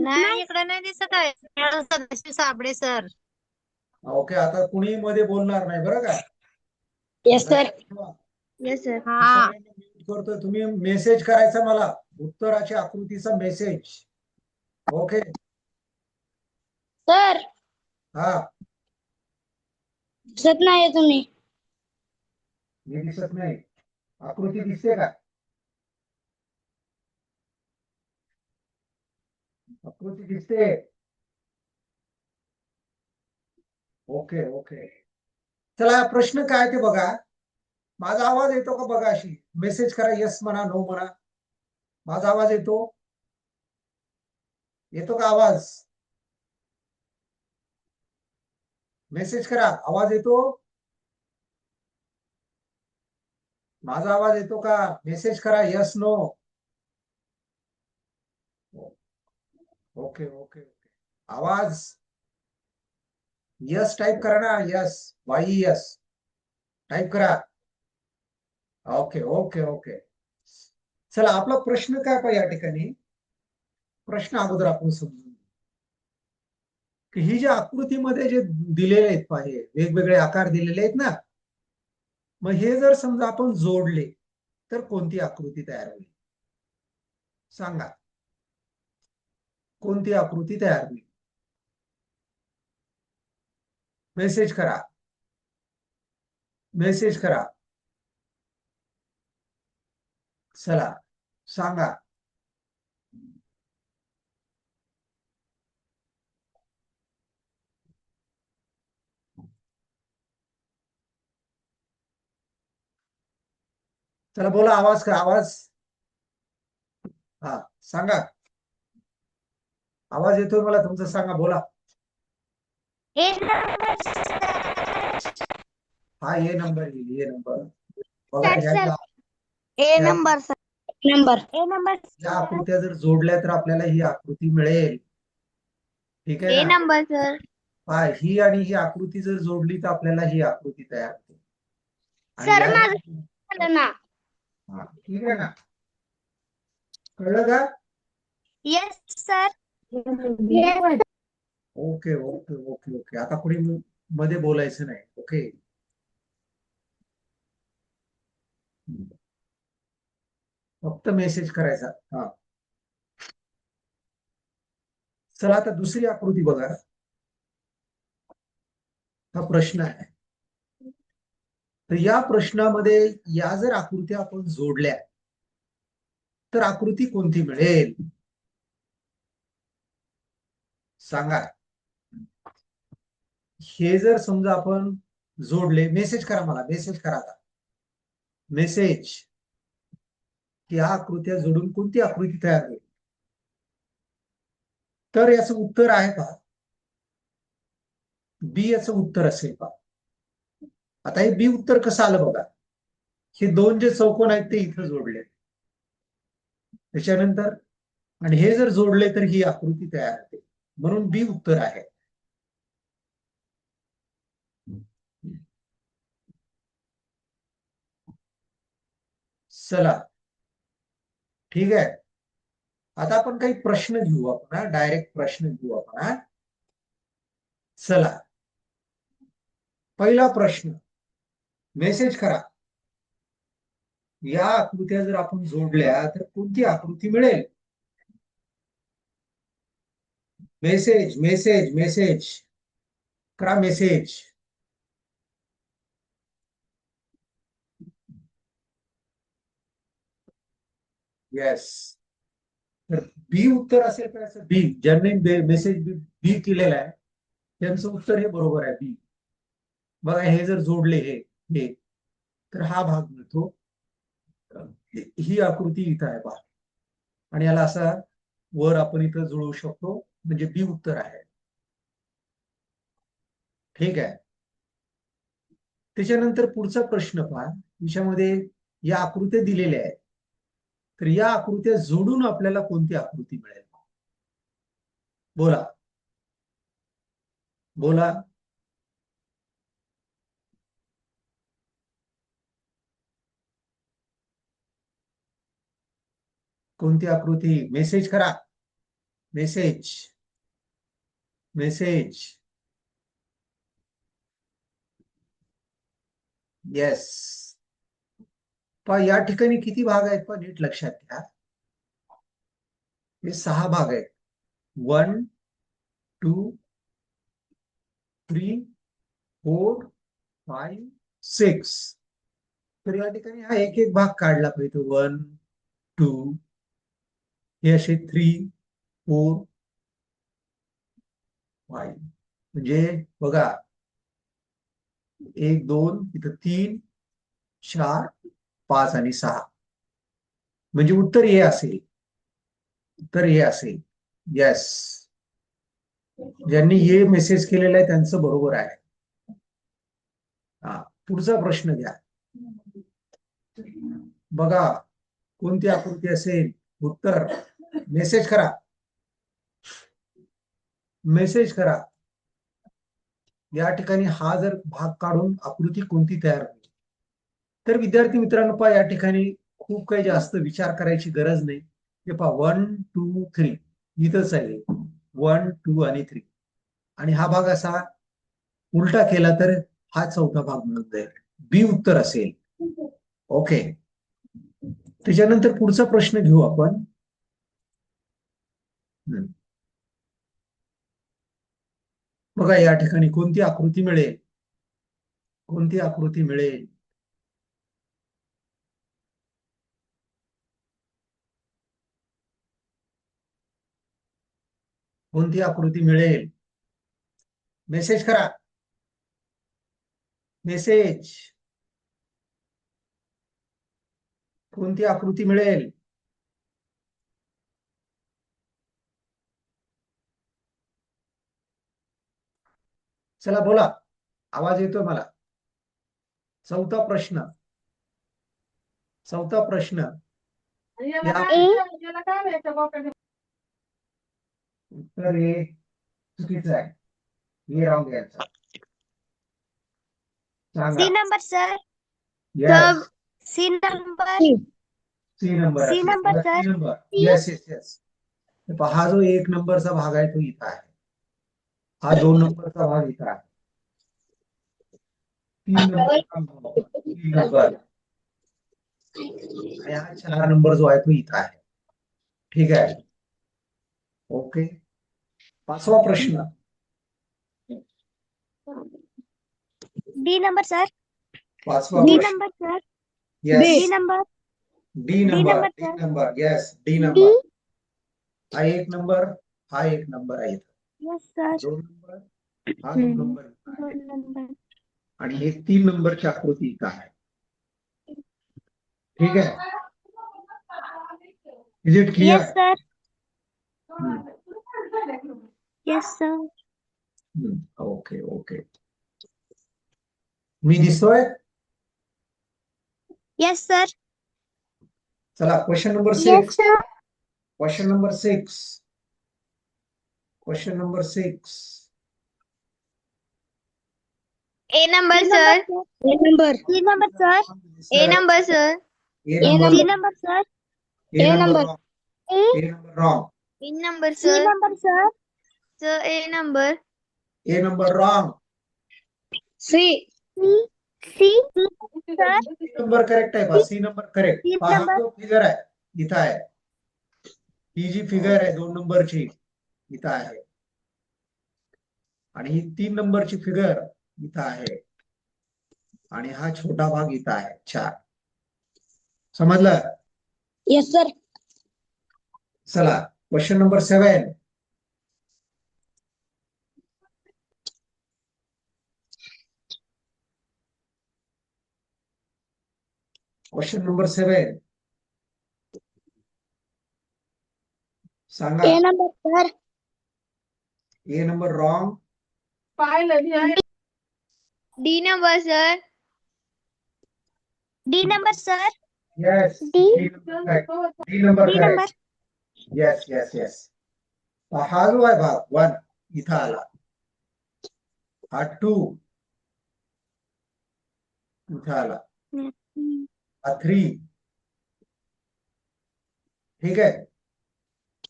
नाही इकडे नाही दिसत आहे. सदाशिव साबळे सर. ओके, आता कुणी मध्ये बोलणार नाही बरं का. Yes sir. Yes sir. मी हा. सगळ्यांना mute करतोय. तुम्ही मेसेज करायचा मला, उत्तराच्या आकृतीचा मेसेज. ओके. सर हा, दिसत नाहीये तुम्ही. मी दिसत नाही. आकृती दिसते का? आकृती दिसते. Okay okay. चला, प्रश्न काय ते बघा. माझा आवाज येतो का बघा. अशी मेसेज करा, यस म्हणा, नो म्हणा. माझा आवाज येतो? येतो का आवाज? मेसेज करा, आवाज येतो? माझा आवाज येतो का? मेसेज करा, yes no. Okay okay okay. आवाज यस टाइप करा ना, यस, वाई यस टाइप करा. Okay okay okay. चला, आपला प्रश्न काय पाहिजे या ठिकाणी. प्रश्न अगोदर आपण समजून घेऊ की ही जी आकृतीमध्ये जे दिलेले आहेत पाहिजे, वेगवेगळे आकार दिलेले आहेत ना, मग हे जर समजा आपण जोडले तर कोणती आकृती तयार होईल? सांगा, कोणती आकृती तयार होईल? मेसेज करा, मेसेज करा. चला सांगा. चला बोला, आवाज का आवाज. हा, सांगा. आवाज येतोय मला तुमचा, सांगा, बोला. हा, ये नंबर येईल, ये नंबर बघा. ए number sir. Number. A number. या आकृत्या जर जोडल्या तर आपल्याला ही आकृती मिळेल. ठीक आहे ए ना? Number sir. हा, ही आणि ही आकृती जर जोडली तर आपल्याला ही आकृती तयार होते. आणि सर या माझं झालं ना. हा, ठीक आहे ना? कळलं का? Yes sir. Okay okay okay okay. आता कोणी मध्ये बोलायचं नाही. ओके. फक्त मेसेज करायचा. हा, चला आता दुसरी आकृती बघा. हा प्रश्न आहे. तर या प्रश्नामध्ये या जर आकृत्या आपण जोडल्या तर आकृती कोणती मिळेल? सांगा. हे जर समजा आपण जोडले, मेसेज करा मला, मेसेज करा आता. मेसेज. या आकृत्या जोडून कोणती आकृती तयार होईल? तर याचं उत्तर आहे का बी? याचं उत्तर असेल का? आता हे बी उत्तर कसं आलं बघा. हे दोन जे चौकोन आहेत ते इथं जोडले, त्याच्यानंतर आणि हे जर जोडले तर ही आकृती तयार होते, म्हणून बी उत्तर आहे. चला, ठीक आहे. आता आपण काही प्रश्न घेऊ. आपण डायरेक्ट प्रश्न घेऊ आपण. चला, पहिला प्रश्न. मेसेज करा. या आकृत्या जर आपण जोडल्या तर कोणती आकृती मिळेल? मेसेज मेसेज मेसेज करा, मेसेज. येस. तर बी उत्तर असेल का? बी, ज्यांनी मेसेज बी केलेला आहे त्यांचं उत्तर हे बरोबर आहे, बी. बघा, हे जर जोडले हे तर हा भाग मिळतो. ही आकृती इथं आहे पहा, आणि याला असा वर आपण इथं जुळवू शकतो, म्हणजे बी उत्तर आहे. ठीक आहे. त्याच्यानंतर पुढचा प्रश्न पहा. याच्यामध्ये या आकृत्या दिलेल्या आहेत, तर या आकृत्या जोडून आपल्याला कोणती आकृती मिळेल? बोला, बोला. कोणती आकृती? मेसेज करा. Message message yes. पहा या ठिकाणी किती भाग आहेत पण नीट लक्षात घ्या. हे 6 भाग आहेत. 1 2 3 4 5 6. तर या ठिकाणी हा एक एक भाग काढला पाहिजे. 1 2 हे असे 3 4 5. म्हणजे बघा 1 2 इथं 3 4 5 आणि 6. म्हणजे उत्तर हे असेल. उत्तर हे असेल. येस. ज्यांनी हे मेसेज केलेलं आहे त्यांचं बरोबर आहे. हा पुढचा प्रश्न घ्या. बघा कोणती आकृती असेल. उत्तर मेसेज करा. मेसेज करा. या ठिकाणी हा जर भाग काढून आकृती कोणती तयार होईल. तर विद्यार्थी मित्रांनो पहा या ठिकाणी खूप काही जास्त विचार करायची गरज नाही. हे पहा 1 2 3 इथंच आहे. 1 2 आणि 3 आणि हा भाग असा उलटा केला तर हा चौथा भाग म्हणून जाईल. बी उत्तर असेल. ओके. त्याच्यानंतर पुढचा प्रश्न घेऊ आपण. बघा या ठिकाणी कोणती आकृती मिळेल. कोणती आकृती मिळेल. कोणती आकृती मिळेल. मेसेज करा. मेसेज. कोणती आकृती मिळेल. चला बोला. आवाज येतोय मला. चौथा प्रश्न. चौथा प्रश्न. उत्तर हे चुकीचं आहे. हे रॉंग यायचं. सांगा. C number sir. Yes. C number. C number. C number sir. C number. Yes yes yes. हा जो 1 नंबरचा भाग आहे तो इथं आहे. हा 2 नंबरचा भाग इथं आहे. 3 नंबर. आणि हा 4 नंबर जो आहे तो इथं आहे. ठीक आहे. ओके. 5वा प्रश्न. D number sir. 5वा डी प्रश्न. Number sir. Yes. D number. D number. D sir. Number. Yes. D number. हा 1 नंबर. हा 1 नंबर आहे. Yes sir. 2 नंबर. हा 2 नंबर. 2 नंबर. आणि हे 3 नंबरची आकृती इथं आहे. ठीक आहे. Is it clear. Yes sir. Yes sir. Okay okay. मी दिसतोय. Yes sir. चला question number 6. Yes sir. Question number 6. Question number 6. A number sir. A number. C number sir. A number sir. A C number. Number sir. A A number. number. A number wrong. B number sir. C number sir. Sir A number. A number wrong. C. C sir. C number correct आहे. C number correct. C पहा number. जो figure आहे इथं आहे. ही जी figure आहे 2 नंबरची इथं आहे. आणि ही 3 नंबरची फिगर इथं आहे. आणि हा छोटा भाग इथं आहे 4. समजलं. Yes sir. चला क्वेश्चन नंबर 7. Question number 7. सांगा. A number sir. A number wrong. D number sir. D number sir. Yes. D. D number D correct. Number. Yes yes yes. हा जो आहे भाग 1 इथं आला. हा 2 इथं आला. हा 3. ठीक आहे.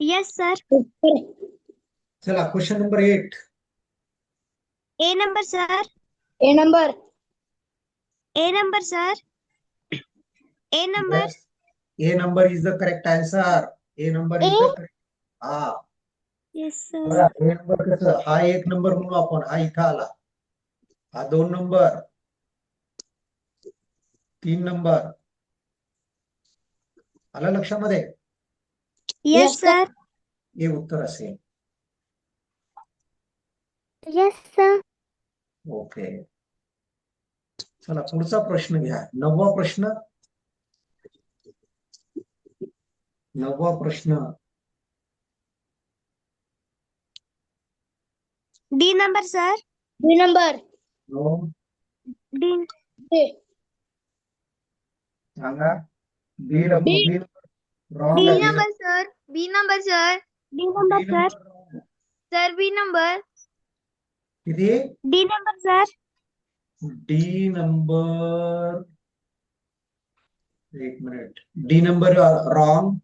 Yes, sir. चला question number 8. A number, sir. A number. A number, sir. A number. Yes. A number is the correct answer. A number is the correct. हा Yes, sir. बघा A नंबर कसं, हा 1 नंबर म्हणू आपण, हा इथं आला, हा 2 नंबर, 3 नंबर, आलं लक्षामध्ये? Yes, sir. हे उत्तर असेल. Yes, sir. ओके, चला पुढचा प्रश्न घ्या. 9वा प्रश्न. 9वा प्रश्न. D number, sir. B number. No D. D. सांगा. बी नंबर रॉंग D आहे. number, sir. B number, sir. D number, sir. Sir, B number. किती? D number, sir. D number, एक मिनिट, D number wrong.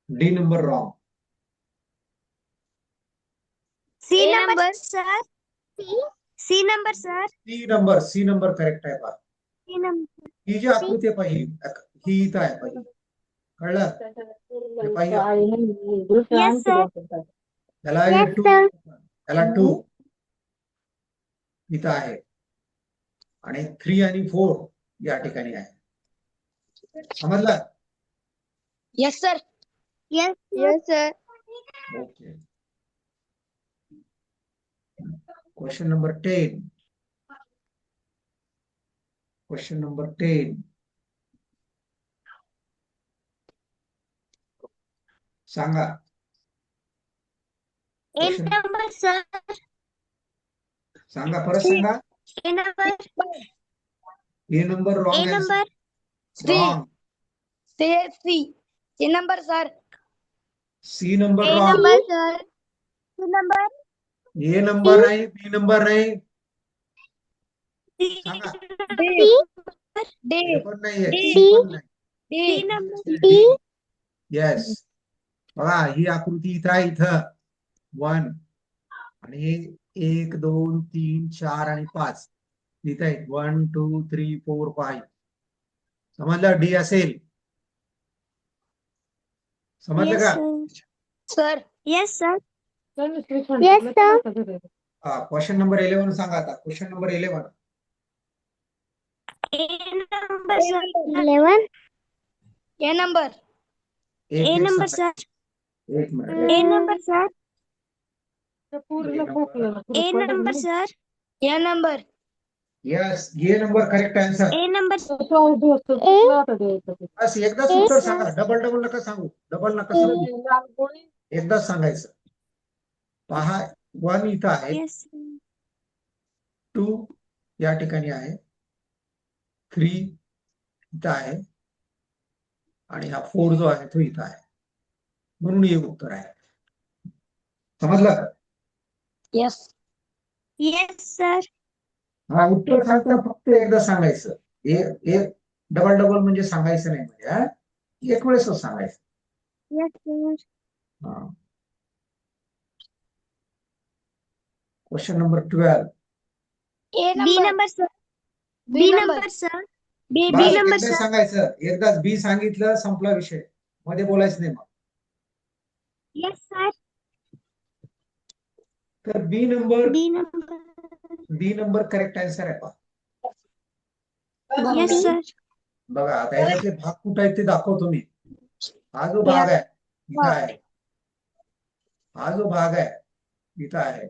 D number wrong. C number, sir. C number, sir. C number correct आहे पहा. C number. ही जी आकृती आहे पाहिजे, ही इथं आहे पाहिजे, कळलं? हे पाहिजे, Yes, sir. त्याला हे Yes, 2, sir. त्याला 2 इथं आहे आणि 3 आणि 4 या ठिकाणी आहे. समजलं? Yes, sir. Yes, yes, sir. Okay. Question number 10. Question number 10. सांगा. A number, sir. सांगा, परत सांगा. A number. A number A wrong number. C. Wrong. C. C number, sir. C number A wrong. number, sir. C number. A number नाही, B number नाही. D. सांगा. D. D. A पण नाहीये, D. C पण नाही. D number. D. Yes. बघा ही आकृती इथं आहे, इथं 1 आणि 1 2 3 4 आणि 5 इथं आहे. 1 2 3 4 5. समजलं? डी असेल. समजलं Yes, का? sir. Sir. Yes, sir. Yes, sir. Question number 11 सांगा आता. Question number 11. A number, A sir. number. 11. A number. एक A एक number, सांगा. sir. एक minute. A number, sir. A A number, sir. A number. Yes, A number correct answer. A number. बस एकदाच उत्तर सांगा. Double double नका सांगू. Double नका सांगू. एकदाच सांगायचं. पहा 1 इथं आहे, Yes. 2 या ठिकाणी आहे, 3 इथं आहे आणि हा 4 जो आहे तो इथं आहे. म्हणून हे उत्तर आहे. समजलं का? Yes. Yes, sir. हा उत्तर सांगता फक्त एकदा सांगायचं. एक डबल डबल म्हणजे सांगायचं नाही, म्हणजे हा एक वेळेसच सांगायचं. Yes, sir. हा. Question number 12. A B number. number, sir. B B number. number, sir. B. B bus number, एकदा sir. सांगायचं. एकदाच बी सांगितलं, संपला विषय. मध्ये बोलायचं नाही मग. Yes, sir. तर बी number, B number. B number correct answer आहे पहा. Yes, sir. बघा आता याच्यातले भाग कुठे आहेत ते दाखवतो मी. हा जो भाग आहे इथं आहे, हा जो भाग आहे इथं आहे,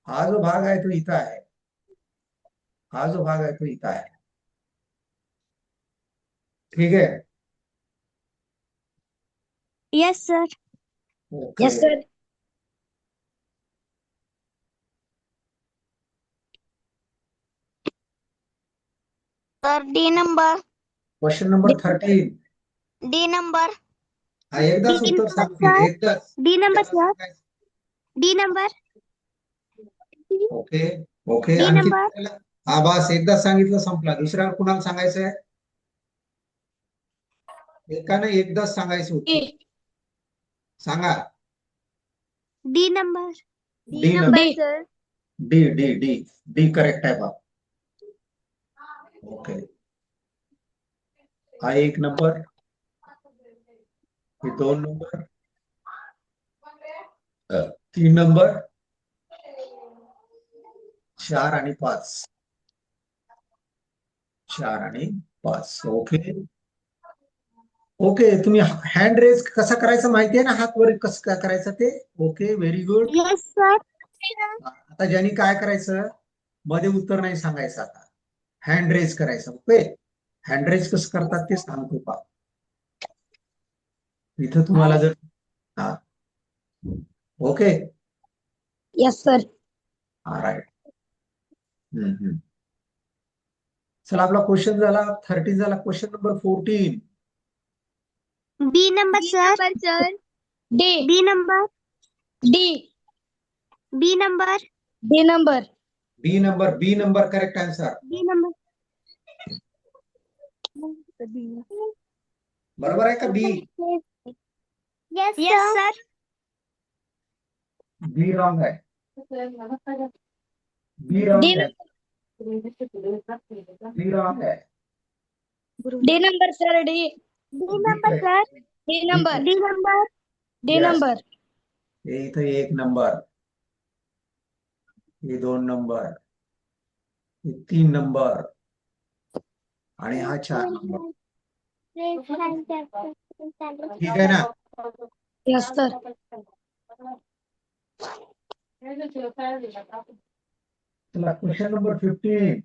हा जो भाग आहे तो इथं आहे, हा जो भाग आहे तो इथं आहे. ठीक आहे? Yes, sir. Okay. Yes, sir. Sir, D number. Question number 13. D number. हा एकदाच D उत्तर number, सांगते, sir. एकदाच. D number, त्याला sir. सांगायचं. D number. Okay okay. D आणखी number. हा बस एकदा सांगितलं, संपला. दुसऱ्या कुणाला सांगायचंय? एकानं एकदाच सांगायचं D. उत्तर. सांगा. D number. D D number. Number sir. D D D D correct आहे बा. ओके. हा 1 नंबर, हे 2 नंबर, 3 नंबर, 4 आणि 5. 4 आणि 5. ओके. ओके, तुम्ही हँड रेज कसा करायचा माहिती आहे ना, हात वर कसं काय करायचं ते. Okay, very good. Yes sir. आता ज्यांनी काय करायचं, मध्ये उत्तर नाही सांगायचं. आता हँड रेज करायचं. ओके, हँड रेज कसं करतात ते सांगतो पा. इथं तुम्हाला जर हा ओके. Yes, sir. राईट. चला, आपला क्वेश्चन झाला 13 झाला. Question number 14. B number sir. Sir. D. B number. D. B number. D number. B number. B number correct answer. B number. बरोबर आहे का B? Yes sir. B wrong आहे. B wrong D आहे. B wrong आहे. D number, sir. D. D number sir. D number. D number. D Yes. number. हे इथं 1 number, हे 2 number, हे 3 नंबर आणि हा 4 नंबर. ठीक आहे ना? Yes, sir. चला, question number 15.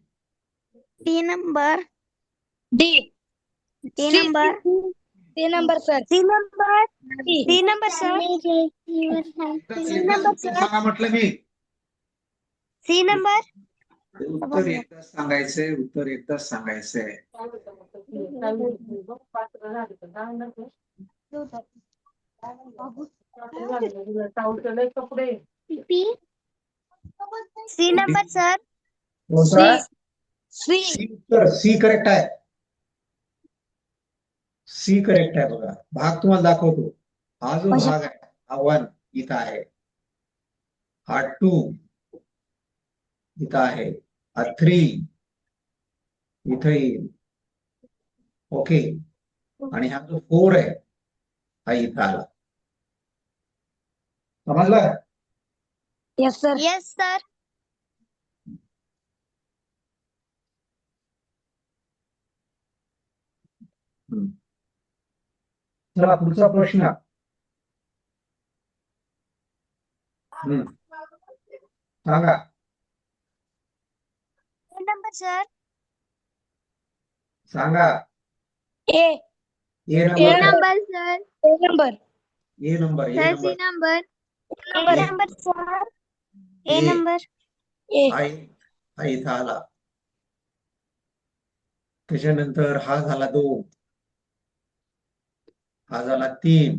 D number. D. D C. नंबर. D number, sir. D number. D. D number sir. C number उत्तर सांगा म्हटलं मी. C number. उत्तर एकदाच सांगायचंय. उत्तर एकदाच सांगायचंय. पी. C number sir. कोणता? C. सी उत्तर. सी करेक्ट आहे. सी करेक्ट आहे. बघा, भाग तुम्हाला दाखवतो. हा जो भाग आहे, हा 1 इथं आहे, हा 2 इथं आहे, हा 3 इथं येईल. ओके, आणि हा जो 4 आहे, हा इथं आला. समजलं? Yes, sir. Yes sir. चला, पुढचा प्रश्न. सांगा. C number sir. सांगा. A. A A number. Number sir. A number. A number. A sir C number. Number. Number. Number sir. A A. Number. A. हा इथं आला. त्याच्यानंतर हा झाला 2, हा झाला 3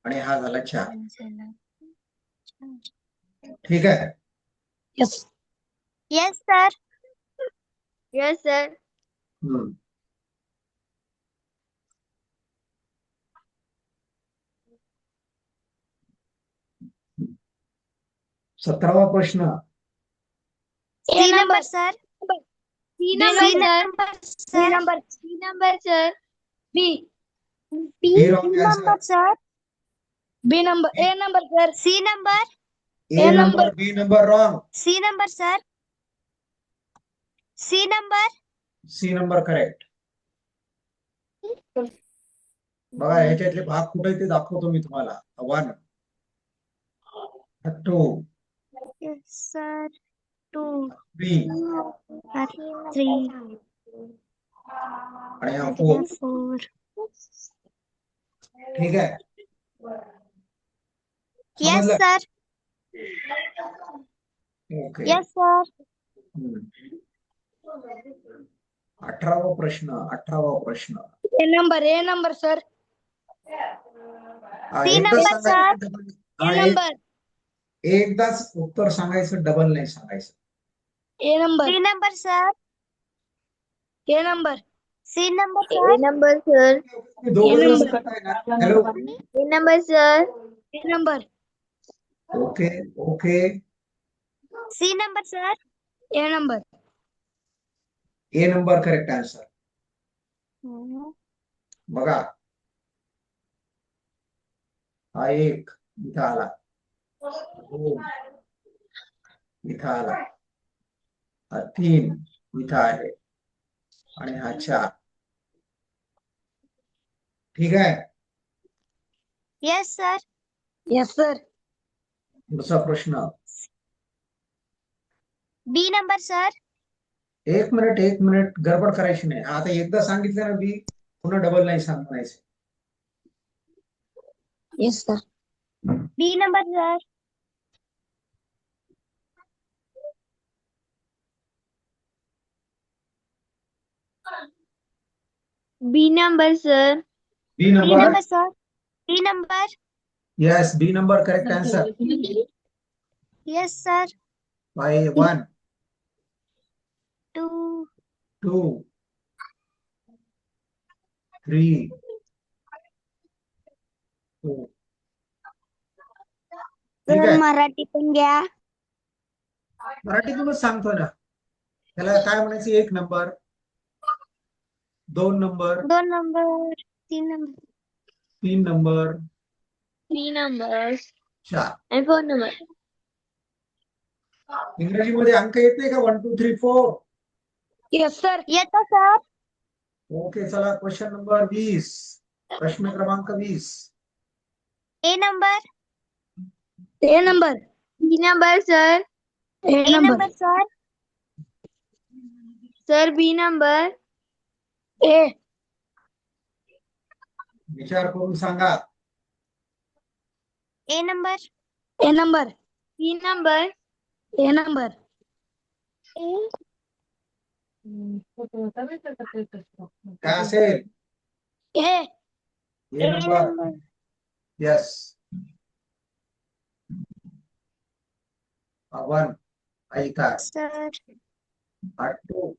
आणि हा झाला 4. ठीक आहे. Yes. Yes sir. Yes sir. हम्म. सतरावा प्रश्न. C number sir. C number. Number sir. number. C number sir. B. B B wrong answer. Number sir. B number. A number, sir. C number. A number. B number wrong. C number sir. C number. C number correct. बघा, ह्याच्यातले भाग कुठे ते दाखवतो मी तुम्हाला. 1, 2, sir. 2 3 3 आणि हा 4. 4. ठीक आहे. येस समजलं? सर. ओके. Yes sir. 18वा प्रश्न. 18वा प्रश्न. A number. A number, sir. हा, सी एकदाच नंबर सांगायचं, डबल. A हा, number. एकदाच उत्तर सांगायचं, डबल नाही सांगायचं. A number. C number sir. A number. C number, sir. A number, sir. तुम्ही दोघं जण number. सांगताय ना hello A number, sir. A number. Okay okay C number, sir. A number. A number correct answer बघा हा एक इथं आला दोन इथं आला हा तीन इथं आहे आणि हा चार ठीक आहे Yes, sir. Yes, sir. पुढचा प्रश्न B number, sir. एक मिनिट गडबड करायची नाही आता एकदा सांगितलं ना बी पुन्हा डबल नाही सांगायचं Yes, sir. B number, sir. B number, sir. B B number number, sir. B number. Yes B number correct answer Yes, sir. By 1 2. 2 3 4 ठीक Sir, आहे मराठी पण घ्या. मराठीतूनच सांगतोय ना त्याला काय म्हणायचं एक नंबर दोन नंबर 2 number. 3 number. तीन नंबर 3 numbers. चार And 4 number. इंग्रजीमध्ये अंक येत नाही का 1 2 3 4 Yes, sir. येतो, sir. ओके चला क्वेश्चन नंबर 20 प्रश्न क्रमांक 20 A number. A number. B number, sir. A A number. number, sir. Sir, B number. A. विचार करून सांगा A number. A number. B number. A number. काय असेल A. ए नंबर यस 1 ऐका Sir. 2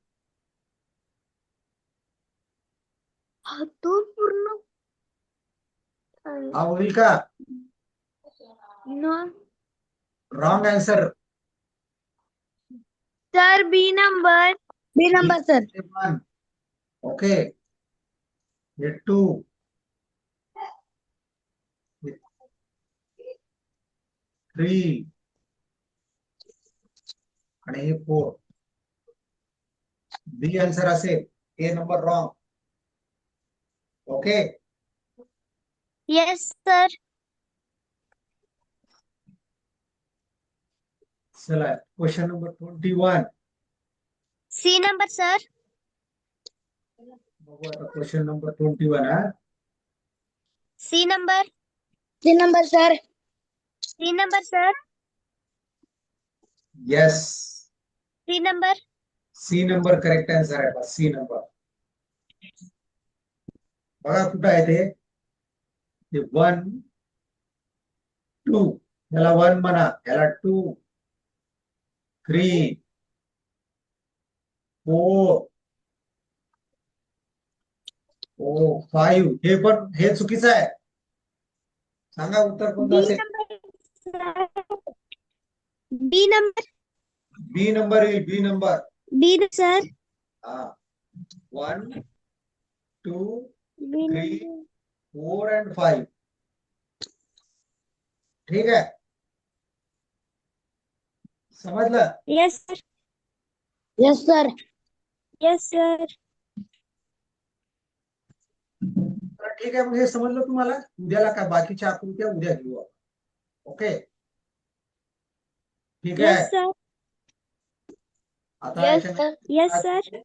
हा तो पूर्ण हा होईल का No. Wrong answer Sir, B number. B number, sir. 1 okay हे 2 3 आणि हे 4 बी आन्सर असेल A number wrong okay Yes, sir. चला question number 21 C number, sir. बघू आता क्वेश्चन नंबर 21 हा C number. C number, sir. C number, sir. Yes C number. C number correct answer आहे C number बघा कुठं आहे ते 1 2 याला 1 म्हणा याला 2 3 4 5 हे पण हे चुकीचं आहे सांगा उत्तर कोणतं B असेल number. B number. B number येईल बी नंबर B, sir. हा 1 2 B 3 number. 4 and 5 ठीक आहे समजलं Yes, sir. Yes, sir. Yes, sir. तर ठीक आहे मग हे समजलं तुम्हाला उद्याला काय बाकीच्या आकृत्या उद्या घेऊ आपण ओके ठीक आहे Yes, sir. आता Yes, याच्यामध्ये sir. Yes, sir.